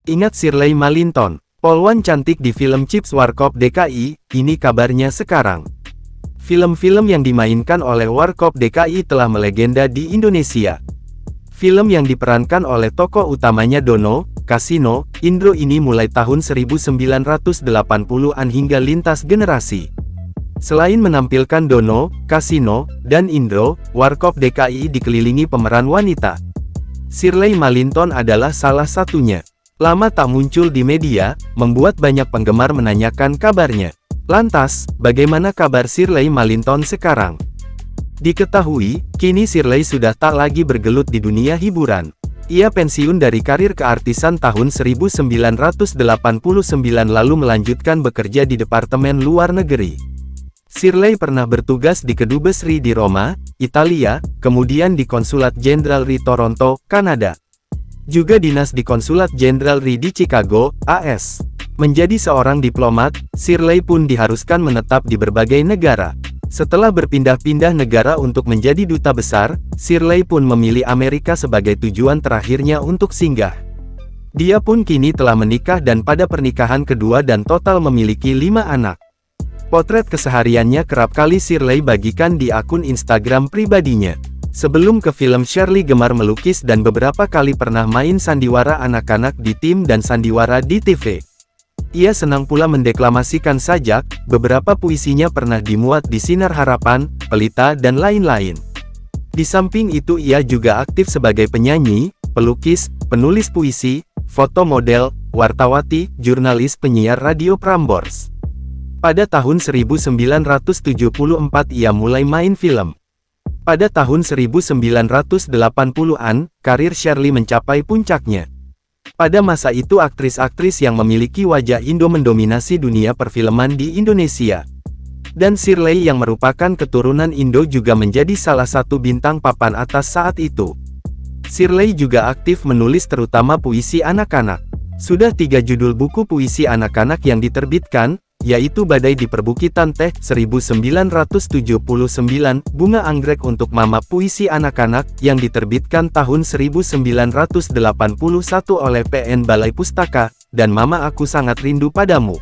Ingat Shirley Malinton, polwan cantik di film Chips Warkop DKI, ini kabarnya sekarang. Film-film yang dimainkan oleh Warkop DKI telah melegenda di Indonesia. Film yang diperankan oleh tokoh utamanya Dono, Kasino, Indro ini mulai tahun 1980-an hingga lintas generasi. Selain menampilkan Dono, Kasino, dan Indro, Warkop DKI dikelilingi pemeran wanita. Shirley Malinton adalah salah satunya. Lama tak muncul di media, membuat banyak penggemar menanyakan kabarnya. Lantas, bagaimana kabar Shirley Malinton sekarang? Diketahui, kini Shirley sudah tak lagi bergelut di dunia hiburan. Ia pensiun dari karir keartisan tahun 1989 lalu melanjutkan bekerja di Departemen Luar Negeri. Shirley pernah bertugas di Kedubes RI di Roma, Italia, kemudian di Konsulat Jenderal RI Toronto, Kanada. Juga dinas di Konsulat Jenderal RI di Chicago, AS. Menjadi seorang diplomat, Shirley pun diharuskan menetap di berbagai negara. Setelah berpindah-pindah negara untuk menjadi duta besar, Shirley pun memilih Amerika sebagai tujuan terakhirnya untuk singgah. Dia pun kini telah menikah dan pada pernikahan kedua dan total memiliki 5 anak. Potret kesehariannya kerap kali Shirley bagikan di akun Instagram pribadinya. Sebelum ke film, Shirley gemar melukis dan beberapa kali pernah main sandiwara anak-anak di tim dan sandiwara di TV. Ia senang pula mendeklamasikan sajak, beberapa puisinya pernah dimuat di Sinar Harapan, Pelita dan lain-lain. Di samping itu ia juga aktif sebagai penyanyi, pelukis, penulis puisi, foto model, wartawati, jurnalis, penyiar radio Prambors. Pada tahun 1974 ia mulai main film. Pada tahun 1980-an, karir Shirley mencapai puncaknya. Pada masa itu aktris-aktris yang memiliki wajah Indo mendominasi dunia perfilman di Indonesia. Dan Shirley yang merupakan keturunan Indo juga menjadi salah satu bintang papan atas saat itu. Shirley juga aktif menulis terutama puisi anak-anak. Sudah 3 judul buku puisi anak-anak yang diterbitkan, yaitu Badai di Perbukitan Teh, 1979, Bunga Anggrek untuk Mama puisi anak-anak, yang diterbitkan tahun 1981 oleh PN Balai Pustaka, dan Mama Aku Sangat Rindu Padamu.